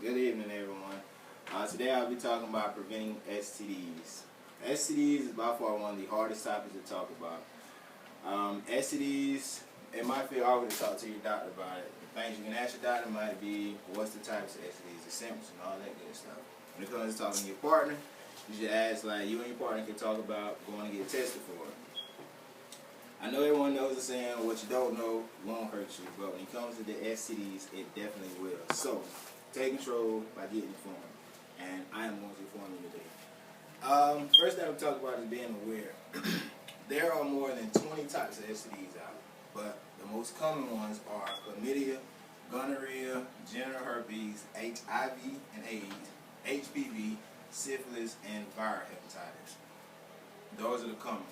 Good evening, everyone. Today I'll be talking about preventing STDs. STDs is by far one of the hardest topics to talk about. STDs, it might feel awkward to talk to your doctor about it. The things you can ask your doctor might be, what's the types of STDs, the symptoms, and all that good stuff. When it comes to talking to your partner, you should ask, like, you and your partner can talk about going to get tested for it. I know everyone knows the saying, what you don't know won't hurt you, but when it comes to the STDs, it definitely will. So, take control by getting informed, and I am going to inform you today. First thing I'm talking about is being aware. There are more than 20 types of STDs out, but the most common ones are chlamydia, gonorrhea, genital herpes, HIV and AIDS, HPV, syphilis, and viral hepatitis. Those are the common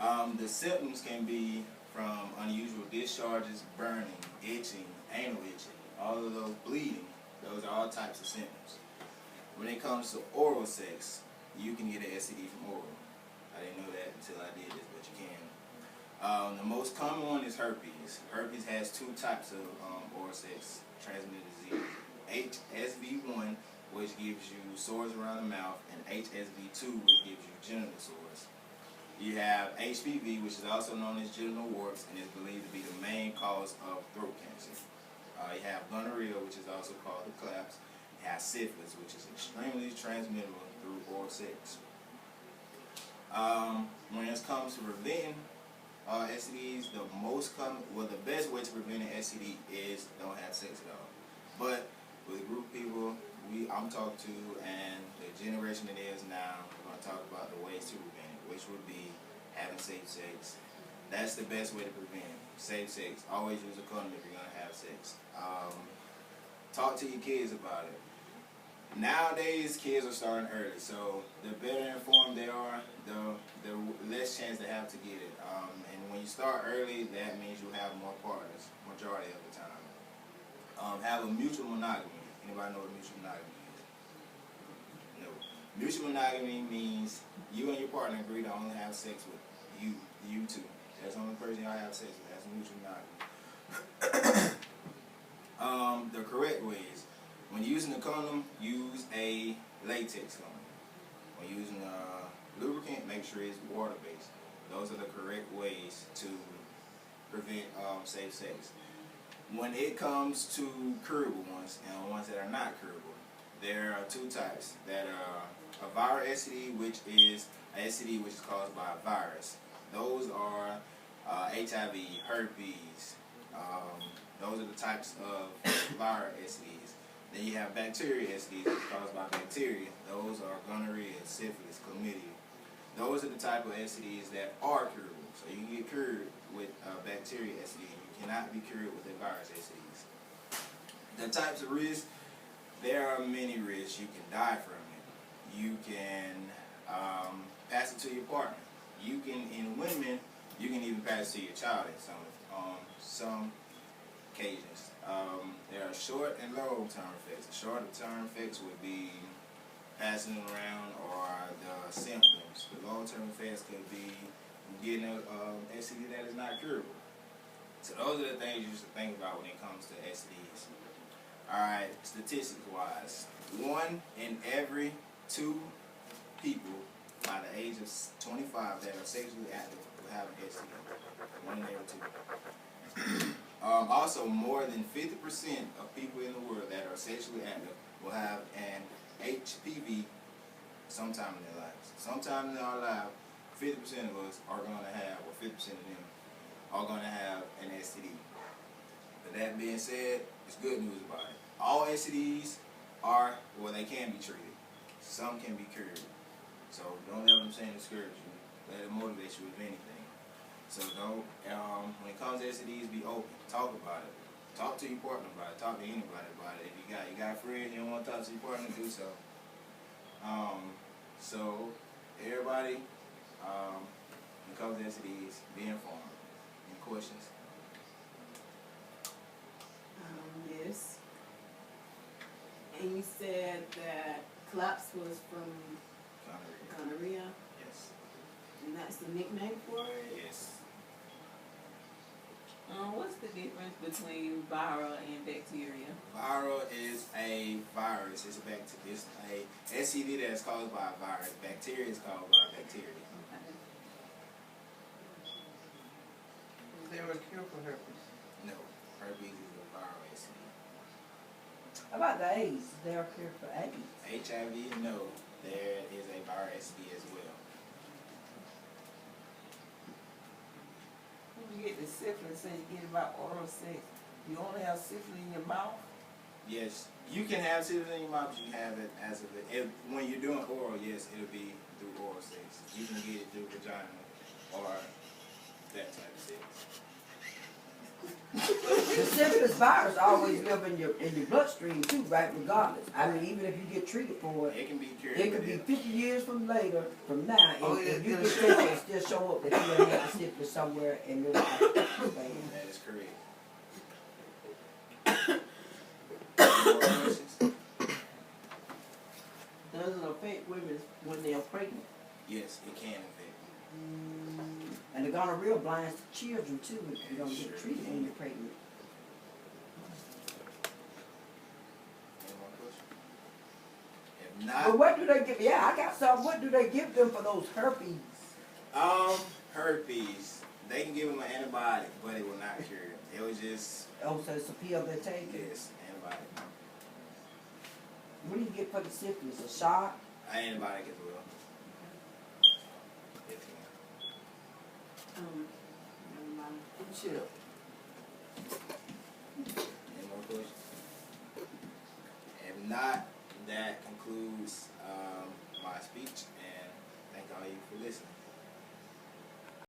ones. The symptoms can be from unusual discharges, burning, itching, anal itching, all of those, bleeding. Those are all types of symptoms. When it comes to oral sex, you can get an STD from oral. I didn't know that until I did this, but you can. The most common one is herpes. Herpes has two types of oral sex transmitted disease. HSV1, which gives you sores around the mouth, and HSV2, which gives you genital sores. You have HPV, which is also known as genital warts, and is believed to be the main cause of throat cancer. You have gonorrhea, which is also called the claps. You have syphilis, which is extremely transmittable through oral sex. When it comes to preventing STDs, the best way to prevent an STD is don't have sex at all. But with a group of people I'm talking to, and the generation it is now, we're going to talk about the ways to prevent it, which would be having safe sex. That's the best way to prevent it. Safe sex. Always use a condom if you're going to have sex. Talk to your kids about it. Nowadays, kids are starting early, so the better informed they are, the less chance they have to get it. And when you start early, that means you'll have more partners, majority of the time. Have a mutual monogamy. Anybody know what mutual monogamy is? No. Mutual monogamy means you and your partner agree to only have sex with you two. That's the only person y'all have sex with. That's mutual monogamy. The correct ways. When using a condom, use a latex condom. When using a lubricant, make sure it's water-based. Those are the correct ways to prevent safe sex. When it comes to curable ones and ones that are not curable, there are two types. That are a viral STD, which is a STD which is caused by a virus. Those are HIV, herpes. Those are the types of viral STDs. Then you have bacteria STDs, which are caused by bacteria. Those are gonorrhea, syphilis, chlamydia. Those are the type of STDs that are curable. So you can get cured with bacteria STD. You cannot be cured with the virus STDs. The types of risks, there are many risks. You can die from it. You can pass it to your partner. You can, in women, you can even pass it to your child in some occasions. There are short and long-term effects. The short-term effects would be passing it around or the symptoms. The long-term effects could be getting an STD that is not curable. So those are the things you should think about when it comes to STDs. Alright, statistics-wise, 1 in every 2 people by the age of 25 that are sexually active will have an STD. 1 in every 2. Also, more than 50% of people in the world that are sexually active will have an HPV sometime in their lives. Sometime in our life, 50% of us are going to have, or 50% of them, are going to have an STD. But that being said, it's good news about it. All STDs are, well, they can be treated. Some can be cured. So don't let them say discourage you. Let it motivate you with anything. So don't, when it comes to STDs, be open. Talk about it. Talk to your partner about it. Talk to anybody about it. If you got friends, you don't want to talk to your partner, do so. So everybody, when it comes to STDs, be informed. Any questions? Yes. And you said that CLAPS was from gonorrhea? Yes. And that's the nickname for it? Yes. What's the difference between viral and bacteria? Viral is a virus. It's a STD that's caused by a virus. Bacteria is caused by bacteria. Okay. Is there a cure for herpes? No, herpes is a viral STD. How about the AIDS? They're a cure for AIDS. HIV, no, there is a viral STD as well. When you get the syphilis and you get about oral sex, you only have syphilis in your mouth? Yes, you can have syphilis in your mouth. You have it as of it. When you're doing oral, yes, it'll be through oral sex. You can get it through vagina or that type of sex. The syphilis virus always live in your bloodstream too, right? Regardless. I mean, even if you get treated for it, It can be cured. it could be 50 years from now, if you get syphilis, still show up that you done had the syphilis somewhere in your life. That is correct. Any more questions? Does it affect women when they're pregnant? Yes, it can affect. And the gonorrhea blinds the children too if you don't get treated when you're pregnant. Any more questions? If not, But what do they give? Yeah, I got some. What do they give them for those herpes? herpes. They can give them an antibiotic, but it will not cure it. It was just, Oh, so it's a pill they take. yes, antibiotic. What do you get for the syphilis? A shot? An antibiotic as well. Yes, ma'am. Never mind. Chip.